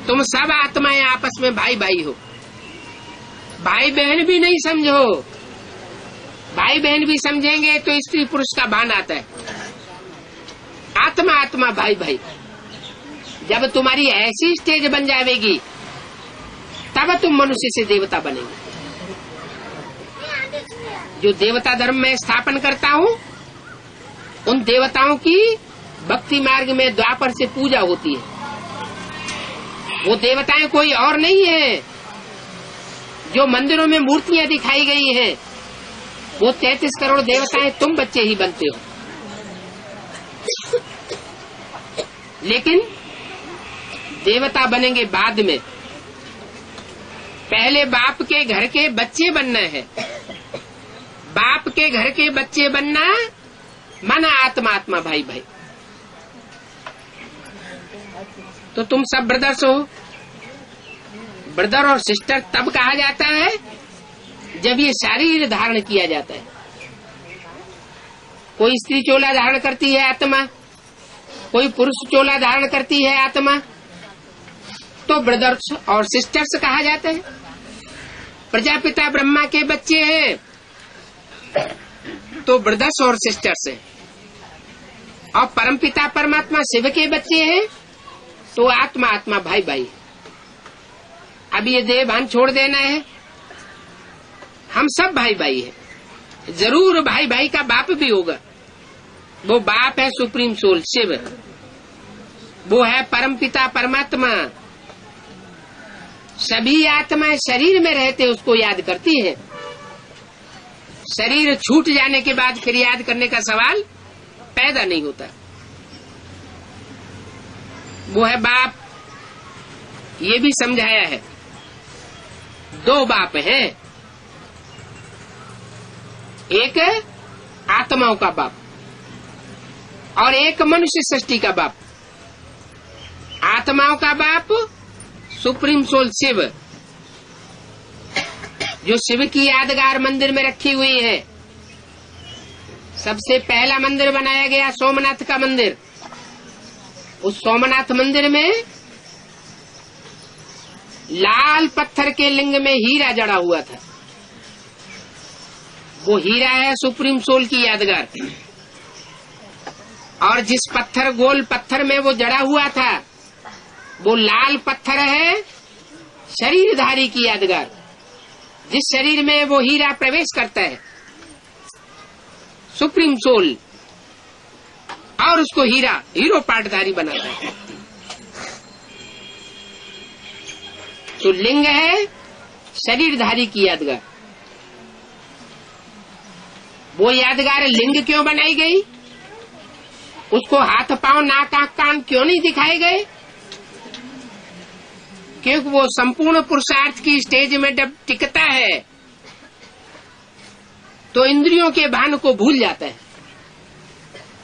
तुम सब आत्माएं आपस में भाई भाई हो। भाई बहन भी नहीं समझो, भाई बहन भी समझेंगे तो स्त्री पुरुष का भान आता है। आत्मा आत्मा भाई भाई। जब तुम्हारी ऐसी स्टेज बन जाएगी तब तुम मनुष्य से देवता बनेंगे। जो देवता धर्म में स्थापन करता हूँ, उन देवताओं की भक्ति मार्ग में द्वापर से पूजा होती है। वो देवताएं कोई और नहीं है। जो मंदिरों में मूर्तियां दिखाई गई हैं, वो 33 करोड़ देवताएं तुम बच्चे ही बनते हो। लेकिन देवता बनेंगे बाद में, पहले बाप के घर के बच्चे बनना है। बाप के घर के बच्चे बनना मन आत्मा आत्मा भाई भाई। तो तुम सब ब्रदर्स हो। ब्रदर और सिस्टर तब कहा जाता है जब ये शरीर धारण किया जाता है। कोई स्त्री चोला धारण करती है आत्मा, कोई पुरुष चोला धारण करती है आत्मा, तो ब्रदर्स और सिस्टर्स कहा जाता है। प्रजापिता ब्रह्मा के बच्चे हैं तो ब्रदर्स और सिस्टर्स हैं, और परमपिता परमात्मा शिव के बच्चे हैं तो आत्मा आत्मा भाई भाई। अब ये देह भान छोड़ देना है। हम सब भाई भाई हैं। जरूर भाई भाई का बाप भी होगा। वो बाप है सुप्रीम सोल शिव, वो है परमपिता परमात्मा। सभी आत्माएं शरीर में रहते उसको याद करती है। शरीर छूट जाने के बाद फिर याद करने का सवाल पैदा नहीं होता। वो है बाप। ये भी समझाया है, दो बाप हैं। एक आत्माओं का बाप और एक मनुष्य सृष्टि का बाप। आत्माओं का बाप सुप्रीम सोल शिव, जो शिव की यादगार मंदिर में रखी हुई है। सबसे पहला मंदिर बनाया गया सोमनाथ का मंदिर। उस सोमनाथ मंदिर में लाल पत्थर के लिंग में हीरा जड़ा हुआ था। वो हीरा है सुप्रीम सोल की यादगार। और जिस पत्थर गोल पत्थर में वो जड़ा हुआ था, वो लाल पत्थर है शरीरधारी की यादगार। जिस शरीर में वो हीरा प्रवेश करता है, सुप्रीम सोल, और उसको हीरो पाटधारी बनाता है। तो लिंग है शरीरधारी की यादगार। वो यादगार लिंग क्यों बनाई गई? उसको हाथ पांव नाक आंख कान क्यों नहीं दिखाए गए? क्योंकि वो संपूर्ण पुरुषार्थ की स्टेज में जब टिकता है तो इंद्रियों के भान को भूल जाता है।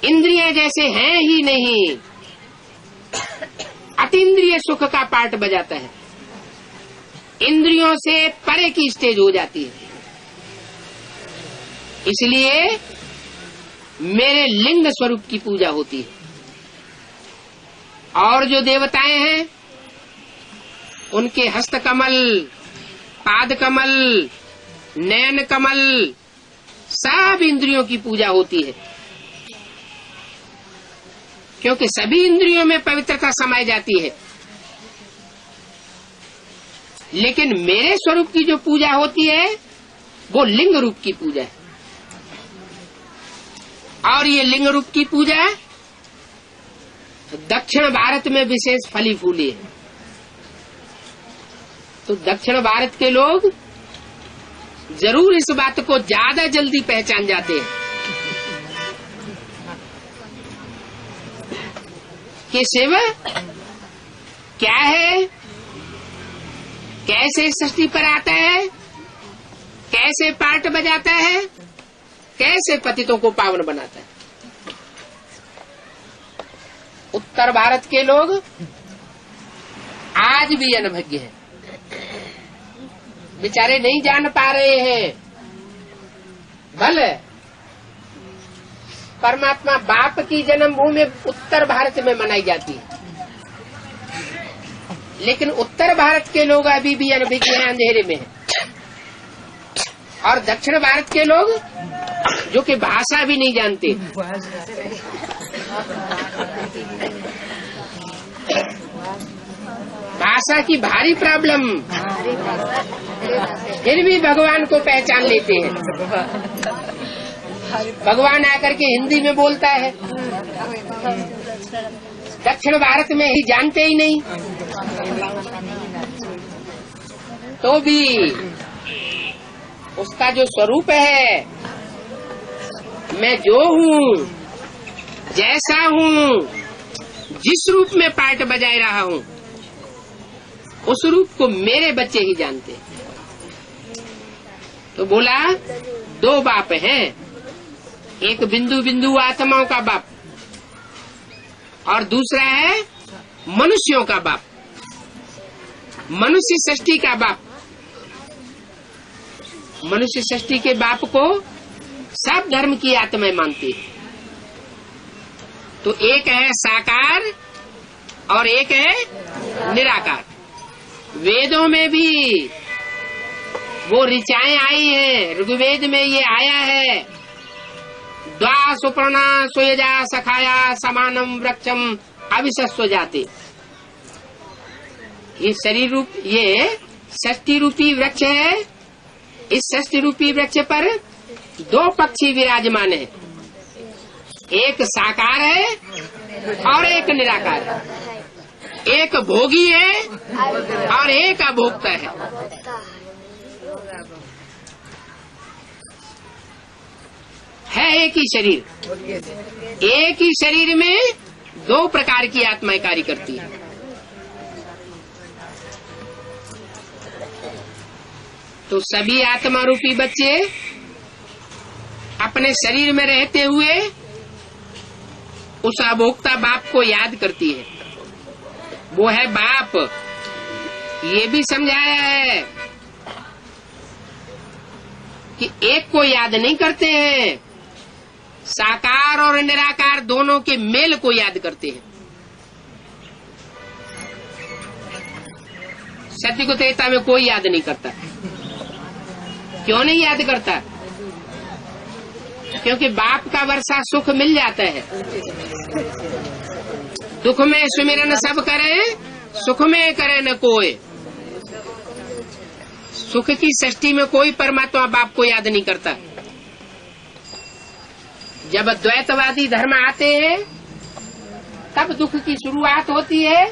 इंद्रियां जैसे हैं ही नहीं, अतीन्द्रिय सुख का पाठ बजाता है। इंद्रियों से परे की स्टेज हो जाती है। इसलिए मेरे लिंग स्वरूप की पूजा होती है। और जो देवताएं हैं, उनके हस्त कमल, पाद कमल, नयन कमल, सब इंद्रियों की पूजा होती है। क्योंकि सभी इंद्रियों में पवित्रता समाई जाती है। लेकिन मेरे स्वरूप की जो पूजा होती है वो लिंग रूप की पूजा है। और ये लिंग रूप की पूजा दक्षिण भारत में विशेष फली फूली है। तो दक्षिण भारत के लोग जरूर इस बात को ज्यादा जल्दी पहचान जाते हैं कि शिव क्या है, कैसे सृष्टि पर आता है, कैसे पाठ बजाता है, कैसे पतितों को पावन बनाता है। उत्तर भारत के लोग आज भी अनभिज्ञ हैं। बेचारे नहीं जान पा रहे हैं। भले परमात्मा बाप की जन्मभूमि उत्तर भारत में मनाई जाती है, लेकिन उत्तर भारत के लोग अभी भी अनभिज्ञ हैं, अंधेरे में हैं। और दक्षिण भारत के लोग जो कि भाषा भी नहीं जानते, भाषा की भारी प्रॉब्लम, फिर भी भगवान को पहचान लेते हैं। भगवान आकर के हिंदी में बोलता है, दक्षिण भारत में ही जानते ही नहीं। तो भी उसका जो स्वरूप है, मैं जो हूँ, जैसा हूँ, जिस रूप में पार्ट बजाए रहा हूँ, उस रूप को मेरे बच्चे ही जानते हैं। तो बोला दो बाप हैं, एक बिंदु बिंदु आत्माओं का बाप और दूसरा है मनुष्यों का बाप, मनुष्य सृष्टि का बाप। मनुष्य सृष्टि के बाप को सब धर्म की आत्माएं मानती है। तो एक है साकार और एक है निराकार। वेदों में भी वो ऋचाएं आई हैं, ऋग्वेद में ये आया है, द्वा सुपर्णा सोयजा सखाया समानम वृक्षम अविशस्व जाते। ये शरीर रूप, ये षष्टि रूपी वृक्ष है। इस षष्टि रूपी वृक्ष पर दो पक्षी विराजमान है, एक साकार है और एक निराकार है, एक भोगी है और एक अभोक्ता है एक ही शरीर। एक ही शरीर में दो प्रकार की आत्माएं कार्य करती है। तो सभी आत्मा रूपी बच्चे अपने शरीर में रहते हुए उस अभोक्ता बाप को याद करती है। वो है बाप। ये भी समझाया है कि एक को याद नहीं करते हैं, साकार और निराकार दोनों के मेल को याद करते हैं। सत्य को त्रेता में कोई याद नहीं करता। क्यों नहीं याद करता? क्योंकि बाप का वर्षा सुख मिल जाता है। दुख में सुमिरन सब करे, सुख में करे न कोई। सुख की सृष्टि में कोई परमात्मा बाप को याद नहीं करता। जब द्वैतवादी धर्म आते हैं तब दुख की शुरुआत होती है,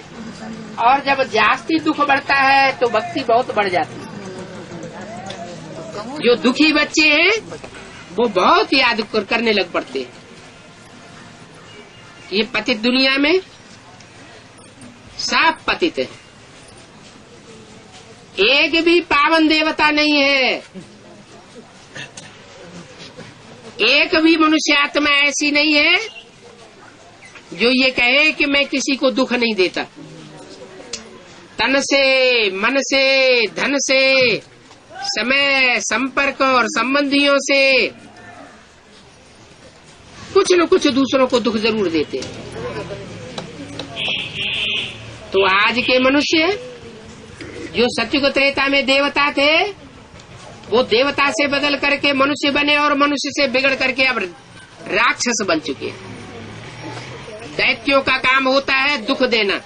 और जब जास्ती दुख बढ़ता है तो भक्ति बहुत बढ़ जाती है। जो दुखी बच्चे हैं वो बहुत याद करने लग पड़ते हैं। ये पतित दुनिया में सब पतित है, एक भी पावन देवता नहीं है, एक भी मनुष्य आत्मा ऐसी नहीं है जो ये कहे कि मैं किसी को दुख नहीं देता। तन से, मन से, धन से, समय, संपर्क और संबंधियों से कुछ न कुछ दूसरों को दुख जरूर देते हैं। तो आज के मनुष्य जो सत्युग त्रेता में देवता थे, वो देवता से बदल करके मनुष्य बने और मनुष्य से बिगड़ करके अब राक्षस बन चुके हैं। दैत्यों का काम होता है दुख देना,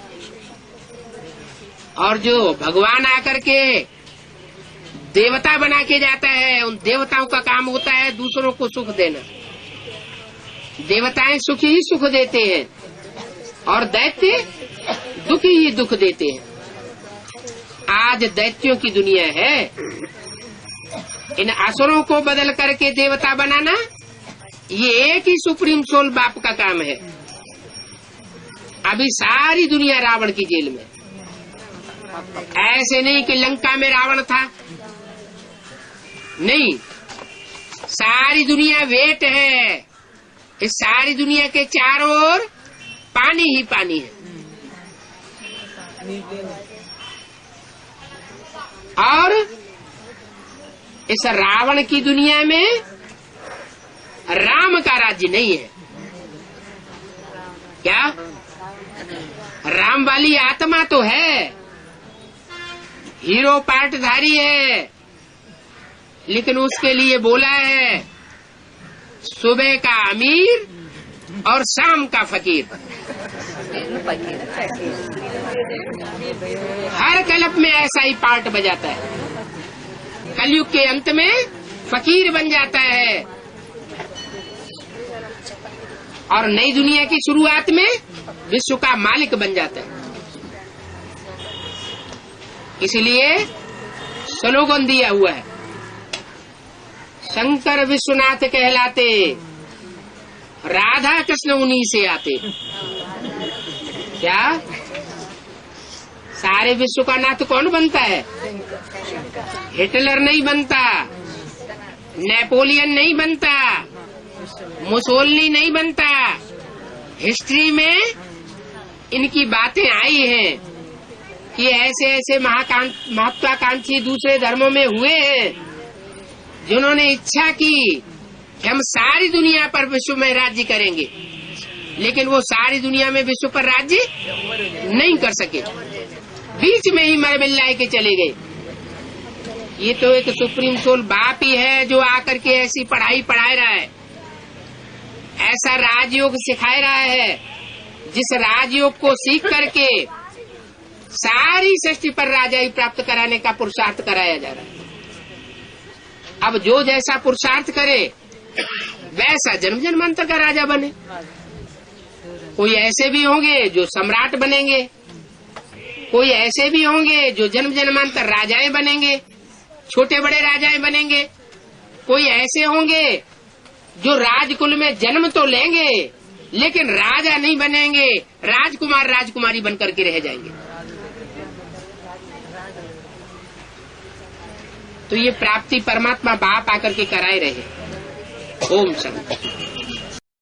और जो भगवान आकर के देवता बना के जाता है, उन देवताओं का काम होता है दूसरों को सुख देना। देवताएं सुख ही सुख देते हैं और दैत्य दुख ही दुख देते हैं। आज दैत्यों की दुनिया है। इन असुरों को बदल करके देवता बनाना, ये एक ही सुप्रीम सोल बाप का काम है। अभी सारी दुनिया रावण की जेल में। ऐसे नहीं कि लंका में रावण था, नहीं, सारी दुनिया वेट है। इस सारी दुनिया के चारों ओर पानी ही पानी है। और इस रावण की दुनिया में राम का राज्य नहीं है। क्या? राम वाली आत्मा तो है, हीरो पार्टधारी है, लेकिन उसके लिए बोला है सुबह का अमीर और शाम का फकीर। हर कल्प में ऐसा ही पार्ट बजाता है। कलयुग के अंत में फकीर बन जाता है और नई दुनिया की शुरुआत में विश्व का मालिक बन जाता है। इसलिए स्लोगन दिया हुआ है, शंकर विश्वनाथ कहलाते, राधा कृष्ण उन्हीं से आते। क्या? सारे विश्व का नाथ कौन बनता है? हिटलर नहीं बनता, नेपोलियन नहीं बनता, मुसोलिनी नहीं बनता। हिस्ट्री में इनकी बातें आई हैं कि ऐसे ऐसे महत्वाकांक्षी दूसरे धर्मों में हुए हैं जिन्होंने इच्छा की कि हम सारी दुनिया पर विश्व में राज्य करेंगे, लेकिन वो सारी दुनिया में विश्व पर राज्य नहीं कर सके, बीच में ही मर मिलाए के चले गए। ये तो एक सुप्रीम सोल बाप ही है जो आकर के ऐसी पढ़ाई पढ़ा रहा है, ऐसा राजयोग सिखा रहा है, जिस राजयोग को सीख करके सारी सृष्टि पर राजाई प्राप्त कराने का पुरुषार्थ कराया जा रहा है। अब जो जैसा पुरुषार्थ करे वैसा जन्म जन्मांतर का राजा बने। कोई ऐसे भी होंगे जो सम्राट बनेंगे, कोई ऐसे भी होंगे जो जन्म जन्मांतर राजाएं बनेंगे, छोटे बड़े राजाएं बनेंगे। कोई ऐसे होंगे जो राजकुल में जन्म तो लेंगे लेकिन राजा नहीं बनेंगे, राजकुमार राजकुमारी बनकर के रह जाएंगे। तो ये प्राप्ति परमात्मा बाप आकर के कराए रहे। ओम शांति।